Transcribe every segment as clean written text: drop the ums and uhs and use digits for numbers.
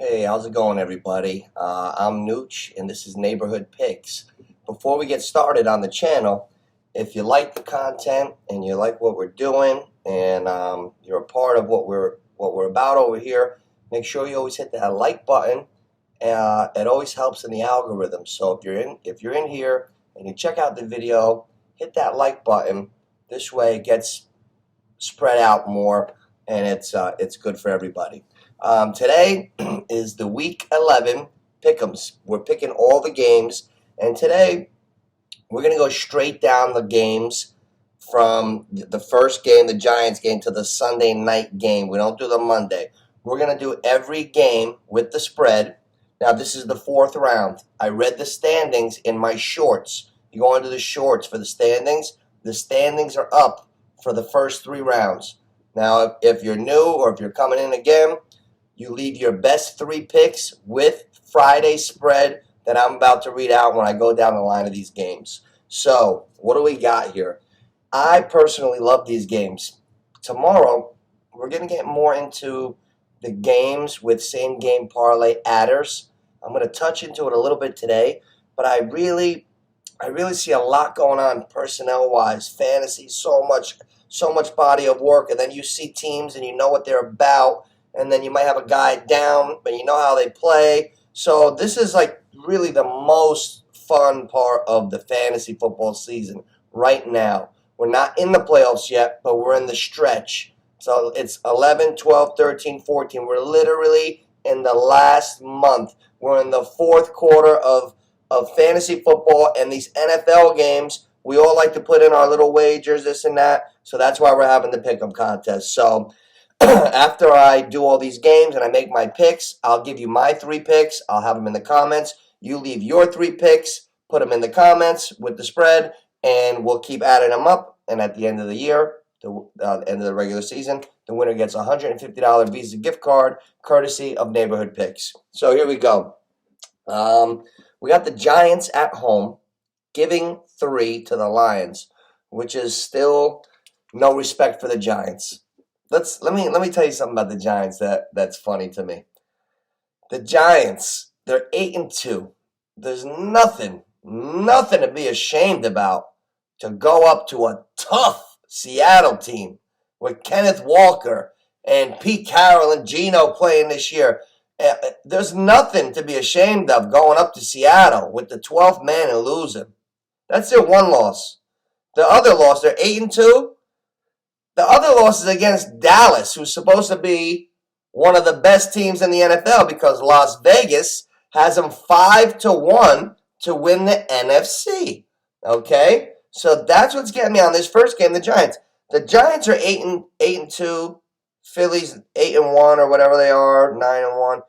Hey, how's it going, everybody? I'm Nooch, and this is Neighborhood Picks. Before we get started on the channel, if you like the content and you like what we're doing, and you're a part of what we're about over here, make sure you always hit that like button. It always helps in the algorithm. So if you're in here and you check out the video, hit that like button. This way, it gets spread out more, and it's good for everybody. Today is the Week 11 Pickems. We're picking all the games, and today we're going to go straight down the games from the first game, the Giants game, to the Sunday night game. We don't do the Monday. We're going to do every game with the spread. Now, this is the fourth round. I read the standings in my shorts. You go into the shorts for the standings. The standings are up for the first three rounds. Now, if you're new or if you're coming in again, you leave your best three picks with Friday's spread that I'm about to read out when I go down the line of these games. So, what do we got here? I personally love these games. Tomorrow, we're going to get more into the games with same-game parlay adders. I'm going to touch into it a little bit today, but I really see a lot going on personnel-wise, fantasy, so much body of work, and then you see teams and you know what they're about, and then you might have a guy down, but you know how they play. So this is like really the most fun part of the fantasy football season right now. We're not in the playoffs yet, but we're in the stretch. So it's 11, 12, 13, 14. We're literally in the last month. We're in the fourth quarter of fantasy football, and these NFL games, we all like to put in our little wagers, this and that. So that's why we're having the pick'em contest. So after I do all these games and I make my picks, I'll give you my three picks. I'll have them in the comments. You leave your three picks, put them in the comments with the spread, and we'll keep adding them up. And at the end of the year, the end of the regular season, the winner gets a $150 Visa gift card, courtesy of Neighborhood Picks. So here we go. We got the Giants at home, giving 3 to the Lions, which is still no respect for the Giants. Let me tell you something about the Giants that's funny to me. The Giants, they're 8-2. There's nothing to be ashamed about to go up to a tough Seattle team with Kenneth Walker and Pete Carroll and Geno playing this year. There's nothing to be ashamed of going up to Seattle with the 12th man and losing. That's their one loss. The other loss, they're 8-2. The other loss is against Dallas, who's supposed to be one of the best teams in the NFL because Las Vegas has them 5-1 to win the NFC. Okay? So that's what's getting me on this first game, the Giants. The Giants are 8-2. Philly's 8-1 or whatever they are, 9-1.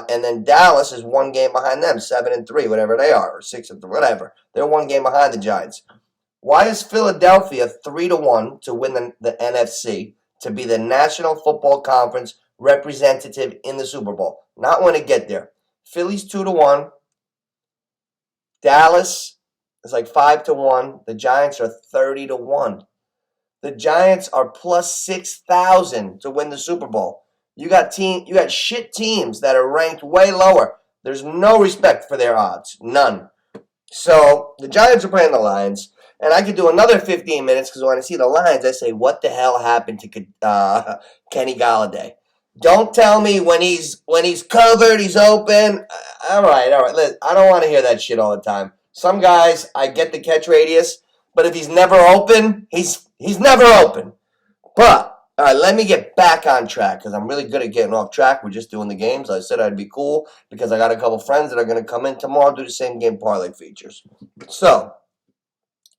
And then Dallas is one game behind them, 7-3, whatever they are, or 6-3, whatever. They're one game behind the Giants. Why is Philadelphia 3-1 to win the NFC, to be the National Football Conference representative in the Super Bowl? Not when it get there. Philly's 2-1. Dallas is like 5-1. The Giants are 30-1. The Giants are plus 6,000 to win the Super Bowl. You got shit teams that are ranked way lower. There's no respect for their odds. None. So the Giants are playing the Lions. And I could do another 15 minutes because when I see the Lions, I say, what the hell happened to Kenny Golladay? Don't tell me when he's covered, he's open. All right. Listen, I don't want to hear that shit all the time. Some guys, I get the catch radius, but if he's never open, he's never open. But, all right, let me get back on track because I'm really good at getting off track. We're just doing the games. I said I'd be cool because I got a couple friends that are going to come in tomorrow do the same game parlay features. So,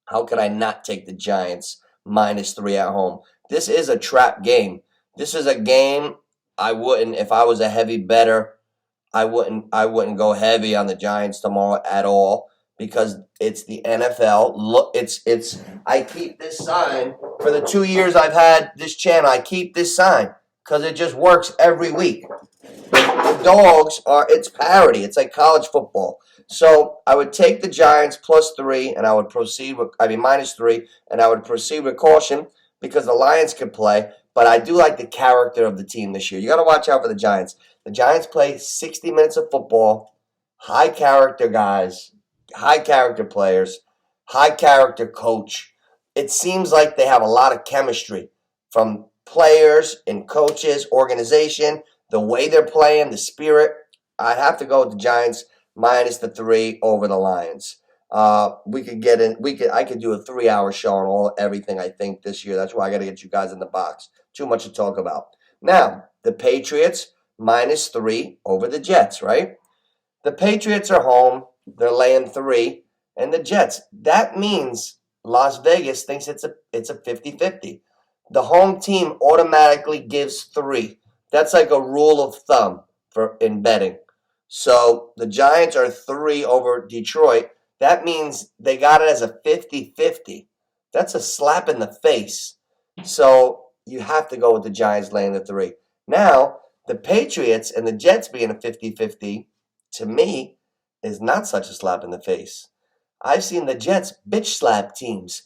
how could I not take the Giants -3 at home? This is a trap game. This is a game I wouldn't, if I was a heavy bettor, I wouldn't go heavy on the Giants tomorrow at all because it's the NFL. Look, I keep this sign for the 2 years I've had this channel. I keep this sign because it just works every week. The dogs it's parity. It's like college football. So I would take the Giants +3, and I would proceed with, -3, and I would proceed with caution because the Lions can play. But I do like the character of the team this year. You got to watch out for the Giants. The Giants play 60 minutes of football, high character guys, high character players, high character coach. It seems like they have a lot of chemistry from players and coaches, organization, the way they're playing, the spirit. I'd have to go with the Giants minus the 3 over the Lions. We could get in. I could do a 3-hour show on everything I think this year. That's why I got to get you guys in the box. Too much to talk about. Now the Patriots minus 3 over the Jets. Right? The Patriots are home. They're laying 3, and the Jets. That means Las Vegas thinks it's a 50-50. The home team automatically gives 3. That's like a rule of thumb in betting. So the Giants are 3 over Detroit. That means they got it as a 50-50. That's a slap in the face. So you have to go with the Giants laying the 3. Now, the Patriots and the Jets being a 50-50, to me, is not such a slap in the face. I've seen the Jets bitch slap teams,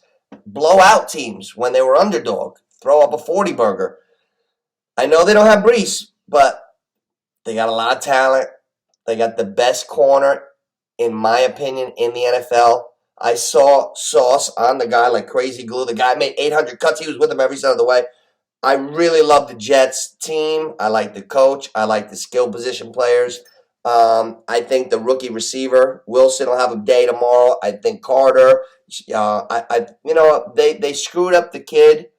blow out teams when they were underdog, throw up a 40-burger. I know they don't have Brees, but they got a lot of talent. They got the best corner, in my opinion, in the NFL. I saw Sauce on the guy like crazy glue. The guy made 800 cuts. He was with him every step of the way. I really love the Jets team. I like the coach. I like the skill position players. I think the rookie receiver Wilson will have a day tomorrow. I think Carter. They screwed up the kid.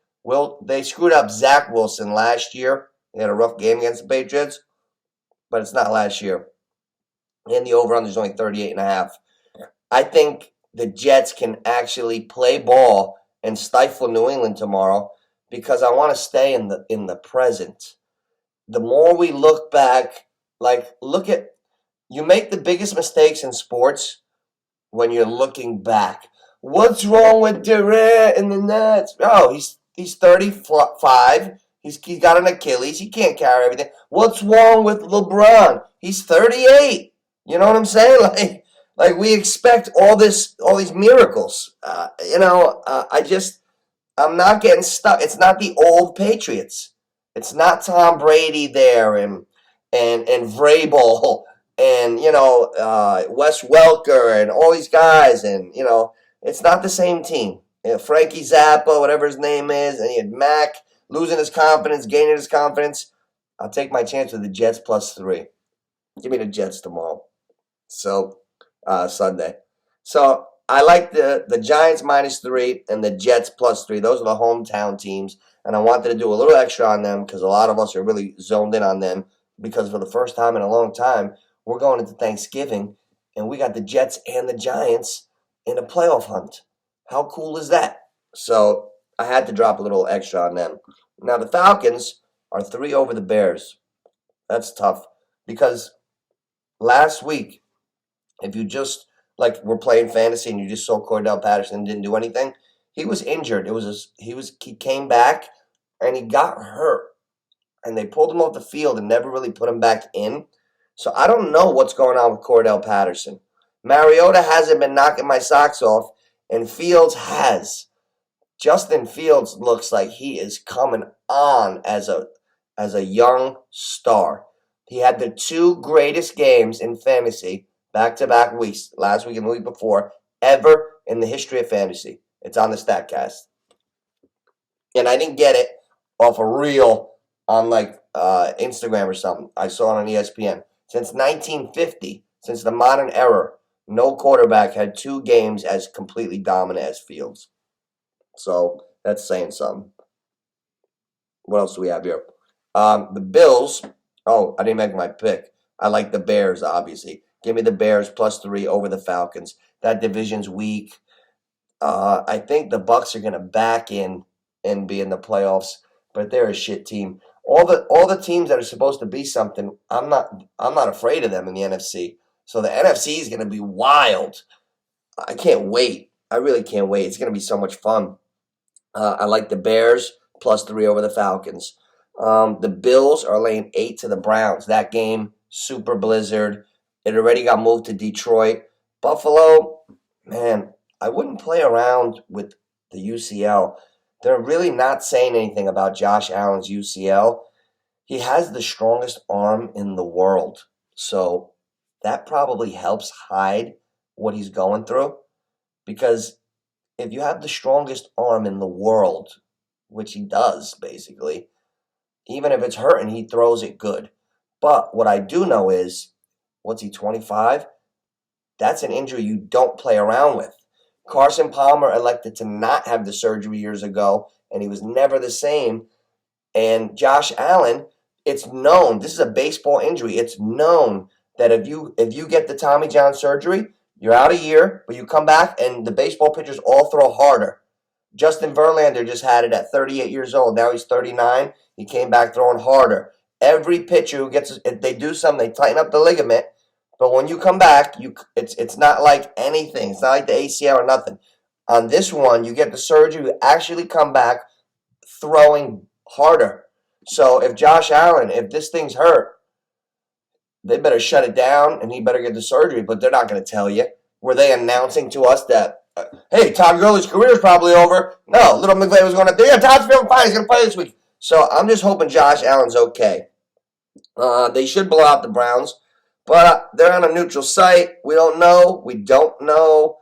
They screwed up Zach Wilson last year. He had a rough game against the Patriots, but it's not last year. And the over-under is only 38.5. I think the Jets can actually play ball and stifle New England tomorrow because I want to stay in the present. The more we look back, you make the biggest mistakes in sports when you're looking back. What's wrong with Durant and the Nets? Oh, he's 35. He's got an Achilles. He can't carry everything. What's wrong with LeBron? He's 38. You know what I'm saying? Like we expect all these miracles. I'm not getting stuck. It's not the old Patriots. It's not Tom Brady there and Vrabel and Wes Welker and all these guys and it's not the same team. Frankie Zappa, whatever his name is, and he had Mac losing his confidence, gaining his confidence. I'll take my chance with the Jets plus 3. Give me the Jets tomorrow. So Sunday. So I like the Giants minus 3 and the Jets plus 3. Those are the hometown teams. And I wanted to do a little extra on them because a lot of us are really zoned in on them because for the first time in a long time, we're going into Thanksgiving and we got the Jets and the Giants in a playoff hunt. How cool is that? So I had to drop a little extra on them. Now the Falcons are 3 over the Bears. That's tough because last week, if you just we're playing fantasy and you just saw Cordell Patterson didn't do anything, he was injured. He came back and he got hurt. And they pulled him off the field and never really put him back in. So I don't know what's going on with Cordell Patterson. Mariota hasn't been knocking my socks off, and Fields has. Justin Fields looks like he is coming on as a young star. He had the 2 greatest games in fantasy back-to-back weeks, last week and the week before, ever in the history of fantasy. It's on the StatCast. And I didn't get it off a reel on Instagram or something. I saw it on ESPN. Since 1950, since the modern era, no quarterback had 2 games as completely dominant as Fields. So that's saying something. What else do we have here? The Bills. Oh, I didn't make my pick. I like the Bears, obviously. Give me the Bears plus 3 over the Falcons. That division's weak. I think the Bucs are going to back in and be in the playoffs, but they're a shit team. All the teams that are supposed to be something, I'm not afraid of them in the NFC. So the NFC is going to be wild. I can't wait. I really can't wait. It's going to be so much fun. I like the Bears plus 3 over the Falcons. The Bills are laying 8 to the Browns. That game, super blizzard. It already got moved to Detroit. Buffalo, man, I wouldn't play around with the UCL. They're really not saying anything about Josh Allen's UCL. He has the strongest arm in the world. So that probably helps hide what he's going through. Because if you have the strongest arm in the world, which he does basically, even if it's hurting, he throws it good. But what I do know is, what's he, 25? That's an injury you don't play around with. Carson Palmer elected to not have the surgery years ago, and he was never the same. And Josh Allen, it's known, this is a baseball injury. It's known that if you get the Tommy John surgery, you're out a year, but you come back and the baseball pitchers all throw harder. Justin Verlander just had it at 38 years old. Now he's 39. He came back throwing harder. Every pitcher who gets, if they do something, they tighten up the ligament. But when you come back, it's not like anything. It's not like the ACL or nothing. On this one, you get the surgery, you actually come back throwing harder. So if Josh Allen, if this thing's hurt, they better shut it down and he better get the surgery. But they're not going to tell you. Were they announcing to us that, hey, Todd Gurley's career is probably over? No, Little McVay was going to, yeah, Todd's feeling fine. He's going to play this week. So I'm just hoping Josh Allen's okay. They should blow out the Browns, but they're on a neutral site. We don't know. We don't know.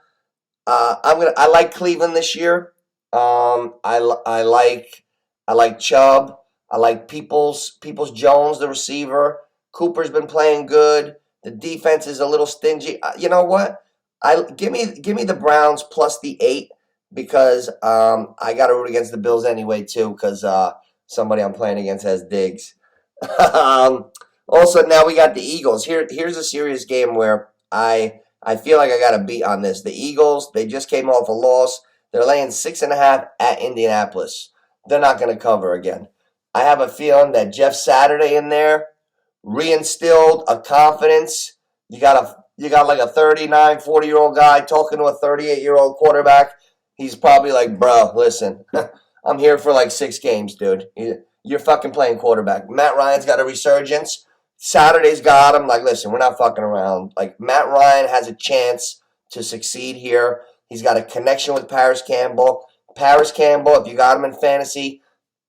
I like Cleveland this year. I like Chubb. I like Peoples Jones, the receiver. Cooper's been playing good. The defense is a little stingy. You know what? I give me the Browns plus the 8 because I got to root against the Bills anyway too because somebody I'm playing against has Diggs. Also, now we got the Eagles. Here's a serious game where I feel like I got a beat on this. The Eagles, they just came off a loss. They're laying 6.5 at Indianapolis. They're not going to cover again. I have a feeling that Jeff Saturday in there reinstilled a confidence. You got like a 39, 40-year-old guy talking to a 38-year-old quarterback. He's probably like, bro, listen, I'm here for like 6 games, dude. You're fucking playing quarterback. Matt Ryan's got a resurgence. Saturday's got him. Like, listen, we're not fucking around. Like, Matt Ryan has a chance to succeed here. He's got a connection with Paris Campbell. Paris Campbell, if you got him in fantasy,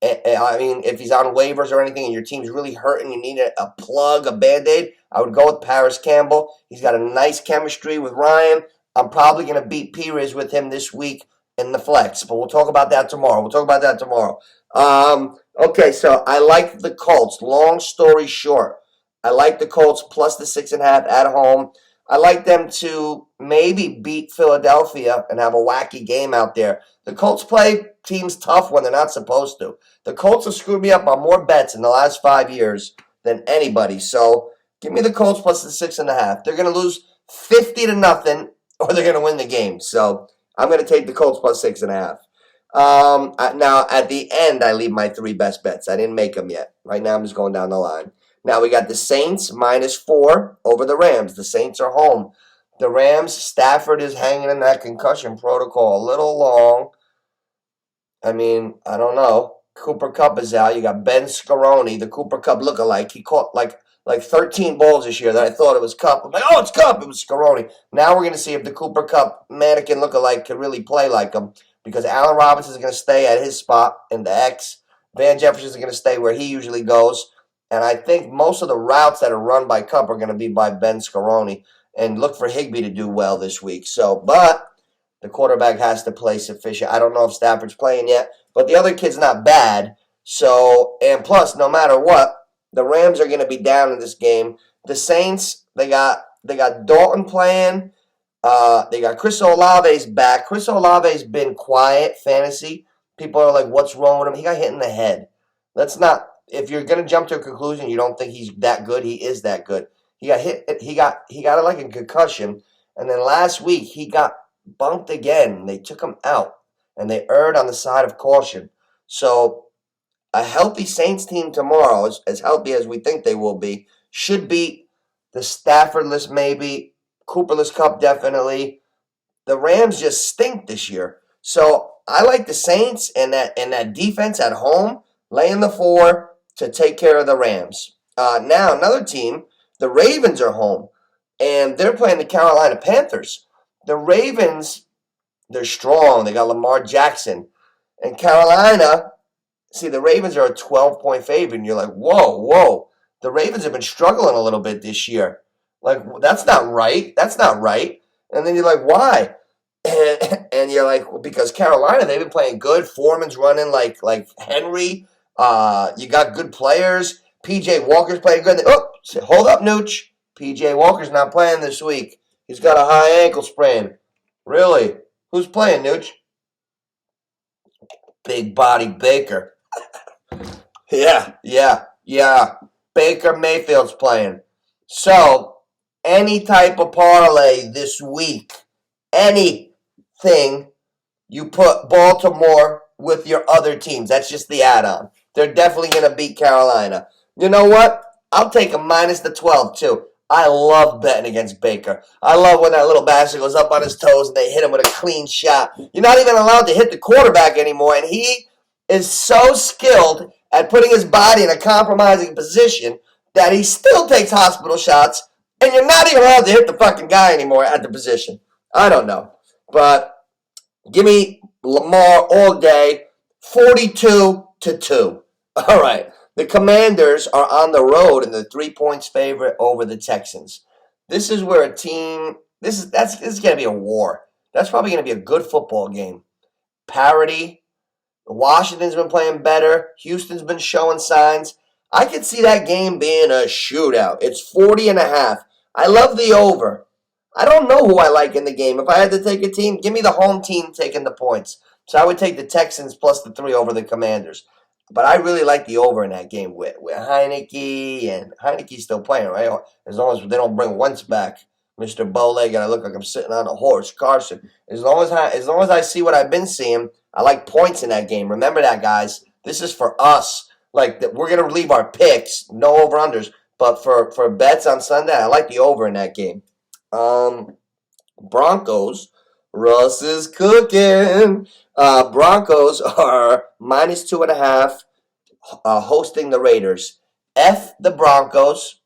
I mean, if he's on waivers or anything and your team's really hurting, you need a plug, a Band-Aid, I would go with Paris Campbell. He's got a nice chemistry with Ryan. I'm probably going to beat P-Riz with him this week in the flex, but we'll talk about that tomorrow. Okay, so I like the Colts. Long story short, I like the Colts plus the 6.5 at home. I like them to maybe beat Philadelphia and have a wacky game out there. The Colts play teams tough when they're not supposed to. The Colts have screwed me up on more bets in the last 5 years than anybody. So give me the Colts plus the 6.5. They're going to lose 50-0, or they're going to win the game. So I'm going to take the Colts plus 6.5. Now, at the end, I leave my 3 best bets. I didn't make them yet. Right now, I'm just going down the line. Now, we got the Saints -4 over the Rams. The Saints are home. The Rams, Stafford is hanging in that concussion protocol a little long. I mean, I don't know. Cooper Kupp is out. You got Ben Scaroni, the Cooper Kupp lookalike. He caught like 13 balls this year that I thought it was Kupp. I'm like, oh, it's Kupp. It was Scaroni. Now we're going to see if the Cooper Kupp mannequin lookalike can really play like him because Allen Robinson is going to stay at his spot in the X. Van Jefferson is going to stay where he usually goes. And I think most of the routes that are run by Kupp are going to be by Ben Scaroni. And look for Higbee to do well this week. But the quarterback has to play sufficient. I don't know if Stafford's playing yet, but the other kid's not bad. And plus, no matter what, the Rams are going to be down in this game. The Saints, they got Dalton playing. They got Chris Olave's back. Chris Olave's been quiet fantasy. People are like, what's wrong with him? He got hit in the head. If you're going to jump to a conclusion, you don't think he's that good, he is that good. He got hit. He got like a concussion. And then last week, he got bumped again. They took him out. And they erred on the side of caution. So a healthy Saints team tomorrow, as healthy as we think they will be, should beat the Staffordless maybe, Cooperless Kupp definitely. The Rams just stink this year. So I like the Saints and that defense at home, laying the 4 to take care of the Rams. Now another team, the Ravens are home, and they're playing the Carolina Panthers. The Ravens, they're strong. They got Lamar Jackson. And Carolina, See, the Ravens are a 12-point favorite, and you're like, whoa, whoa. The Ravens have been struggling a little bit this year. Like, that's not right. That's not right. And then you're like, why? And you're like, well, because Carolina, they've been playing good. Foreman's running like Henry. You got good players. P.J. Walker's playing good. Oh, hold up, Nooch. P.J. Walker's not playing this week. He's got a high ankle sprain. Really? Who's playing, Nooch? Big body Baker. Yeah. Baker Mayfield's playing. So, any type of parlay this week, anything, you put Baltimore with your other teams. That's just the add-on. They're definitely going to beat Carolina. You know what? I'll take a minus the 12, too. I love betting against Baker. I love when that little bastard goes up on his toes and they hit him with a clean shot. You're not even allowed to hit the quarterback anymore, and he is so skilled at putting his body in a compromising position that he still takes hospital shots, and you're not even allowed to hit the fucking guy anymore at the position. I don't know. But give me Lamar all day, 42-2. All right. The Commanders are on the road and the 3 points favorite over the Texans. This is where a team this is going to be a war. That's probably going to be a good football game. Parity. Washington's been playing better. Houston's been showing signs. I could see that game being a shootout. It's 40.5. I love the over. I don't know who I like in the game. If I had to take a team, give me the home team taking the points. So I would take the Texans plus the 3 over the Commanders. But I really like the over in that game with Heineke, and Heineke's still playing, right? As long as they don't bring Wentz back. Mr. Bowleg, and I look like I'm sitting on a horse. Carson. As long as I see what I've been seeing, I like points in that game. Remember that, guys. This is for us. Like, we're going to leave our picks, no over-unders. But for bets on Sunday, I like the over in that game. Broncos. Russ is cooking. Broncos are minus 2.5, hosting the Raiders. F the Broncos.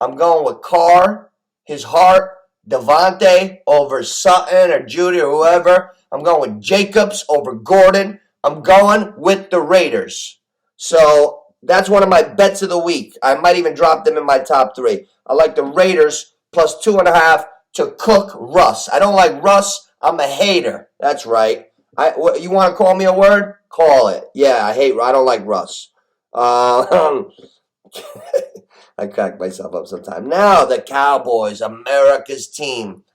I'm going with Carr, his heart, Devontae over Sutton or Judy or whoever. I'm going with Jacobs over Gordon. I'm going with the Raiders. So that's one of my bets of the week. I might even drop them in my top 3. I like the Raiders plus 2.5 to cook Russ. I don't like Russ. I'm a hater. That's right. You want to call me a word? Call it. Yeah, I don't like Russ. I crack myself up sometimes. Now the Cowboys, America's team.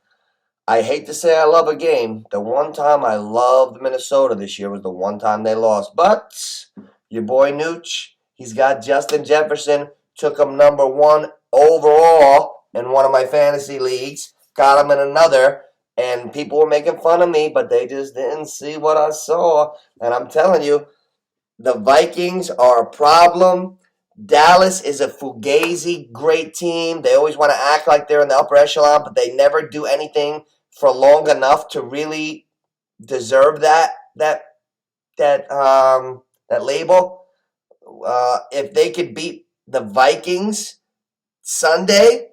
I hate to say I love a game. The one time I loved Minnesota this year was the one time they lost. But your boy Nooch, he's got Justin Jefferson, took him number 1 overall in one of my fantasy leagues, got him in another, and people were making fun of me, but they just didn't see what I saw. And I'm telling you, the Vikings are a problem. Dallas is a fugazi great team. They always want to act like they're in the upper echelon, but they never do anything for long enough to really deserve that label. If they could beat the Vikings Sunday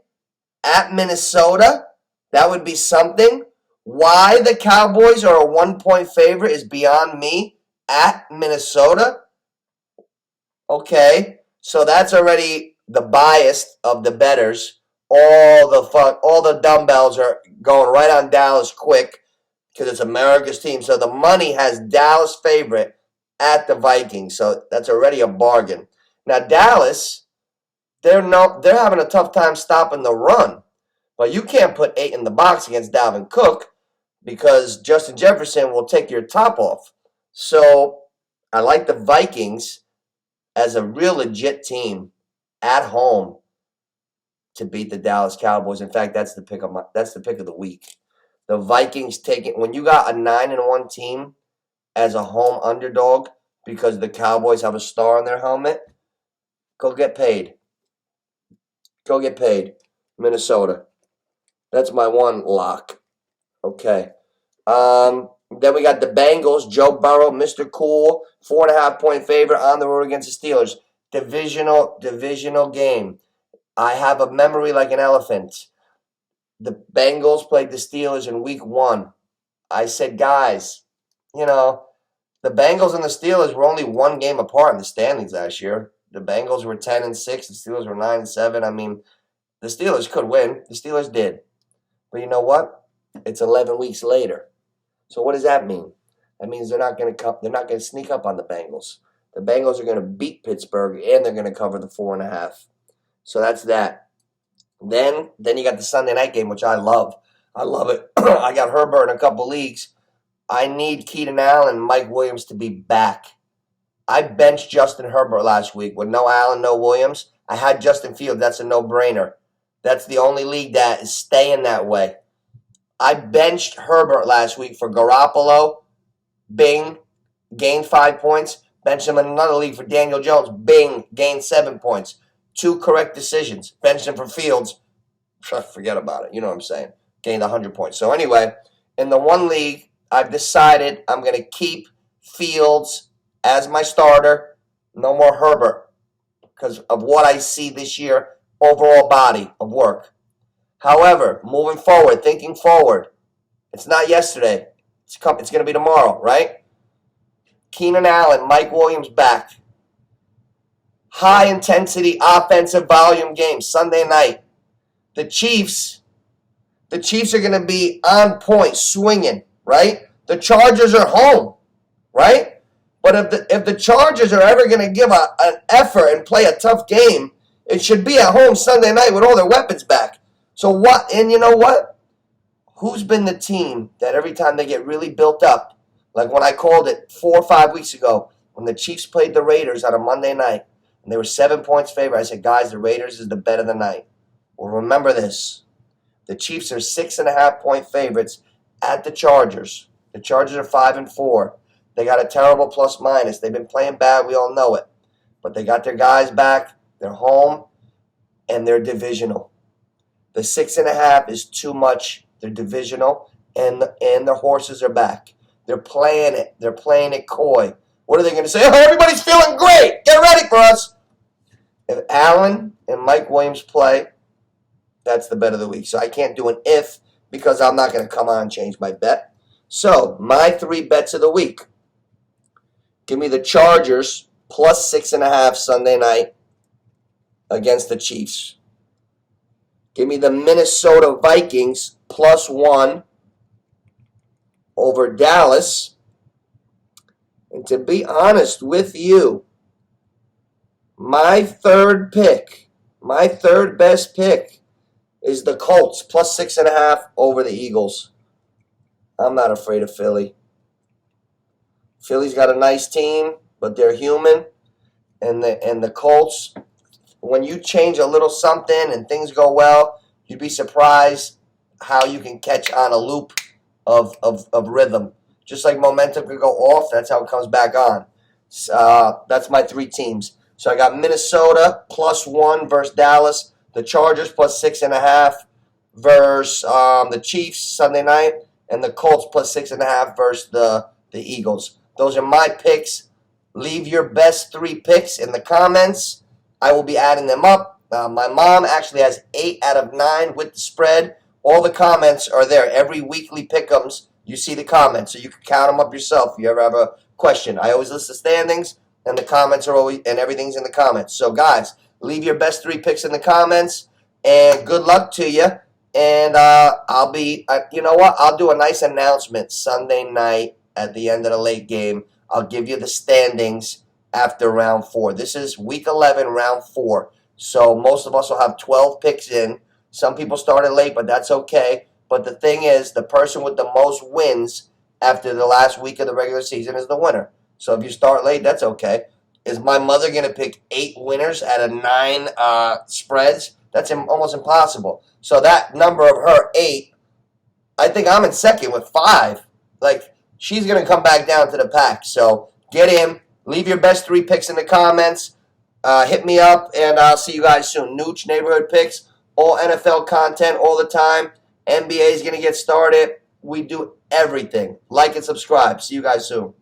at Minnesota, that would be something. Why the Cowboys are a 1-point favorite is beyond me at Minnesota. Okay, so that's already the bias of the bettors. All the dumbbells are going right on Dallas quick because it's America's team. So the money has Dallas favorite at the Vikings. So that's already a bargain. Now Dallas, they're having a tough time stopping the run. But you can't put 8 in the box against Dalvin Cook because Justin Jefferson will take your top off. So I like the Vikings as a real legit team at home to beat the Dallas Cowboys. In fact, that's the pick of the week. The Vikings take it when you got a 9-1 team as a home underdog because the Cowboys have a star on their helmet. Go get paid. Go get paid, Minnesota. That's my one lock. Okay. Then we got the Bengals. Joe Burrow, Mr. Cool, 4.5-point favorite on the road against the Steelers. Divisional game. I have a memory like an elephant. The Bengals played the Steelers in week 1. I said, guys, the The Bengals and the Steelers were only one game apart in the standings last year. The Bengals were 10-6. The Steelers were 9-7. I mean, the Steelers could win. The Steelers did. But you know what? It's 11 weeks later. So what does that mean? That means they're not going to sneak up on the Bengals. The Bengals are going to beat Pittsburgh, and they're going to cover the 4.5. So that's that. Then you got the Sunday night game, which I love. I love it. I got Herbert in a couple leagues. I need Keenan Allen and Mike Williams to be back. I benched Justin Herbert last week with no Allen, no Williams. I had Justin Fields. That's a no-brainer. That's the only league that is staying that way. I benched Herbert last week for Garoppolo. Bing. Gained 5 points. Benched him in another league for Daniel Jones. Bing. Gained 7 points. 2 correct decisions. Benched him for Fields. Forget about it. You know what I'm saying. Gained 100 points. So anyway, in the one league, I've decided I'm going to keep Fields as my starter. No more Herbert because of what I see this year, overall body of work. However, moving forward, thinking forward, it's not yesterday. It's going to be tomorrow, right? Keenan Allen, Mike Williams back. High-intensity offensive volume game Sunday night. The Chiefs are going to be on point, swinging, right? The Chargers are home, right? But if the Chargers are ever going to give an effort and play a tough game, it should be at home Sunday night with all their weapons back. So what? And you know what? Who's been the team that every time they get really built up, like when I called it 4 or 5 weeks ago, when the Chiefs played the Raiders on a Monday night, and they were 7 points favored, I said, guys, the Raiders is the bet of the night. Well, remember this. The Chiefs are 6.5-point favorites at the Chargers. The Chargers are 5-4. They got a terrible plus-minus. They've been playing bad. We all know it. But they got their guys back. They're home, and they're divisional. The 6.5 is too much. They're divisional, and their horses are back. They're playing it. They're playing it coy. What are they going to say? Oh, everybody's feeling great. Get ready for us. If Allen and Mike Williams play, that's the bet of the week. So I can't do an if because I'm not going to come on and change my bet. So my 3 bets of the week. Give me the Chargers plus 6.5 Sunday night against the Chiefs. Give me the Minnesota Vikings plus 1 over Dallas. And to be honest with you, my third best pick is the Colts plus 6.5 over the Eagles. I'm not afraid of Philly. Philly's got a nice team, but they're human. And the Colts, when you change a little something and things go well, you'd be surprised how you can catch on a loop of rhythm. Just like momentum could go off, that's how it comes back on. That's my 3 teams. So I got Minnesota plus 1 versus Dallas. The Chargers plus 6.5 versus the Chiefs Sunday night. And the Colts plus 6.5 versus the Eagles. Those are my picks. Leave your best 3 picks in the comments. I will be adding them up. My mom actually has 8 out of 9 with the spread. All the comments are there. Every weekly Pickems, you see the comments. So you can count them up yourself if you ever have a question. I always list the standings, and the comments are always, and everything's in the comments. So guys, leave your best 3 picks in the comments, and good luck to you. And I'll be, you know what? I'll do a nice announcement Sunday night at the end of the late game. I'll give you the standings after round 4. This is week 11, round 4. So most of us will have 12 picks in. Some people started late, but that's okay. But the thing is, the person with the most wins after the last week of the regular season is the winner. So if you start late, that's okay. Is my mother going to pick 8 winners out of 9 spreads? That's almost impossible. So that number of her 8, I think I'm in second with 5. Like, she's going to come back down to the pack. So get in. Leave your best 3 picks in the comments. Hit me up, and I'll see you guys soon. Nooch Neighborhood Picks, all NFL content all the time. NBA is going to get started. We do everything. Like and subscribe. See you guys soon.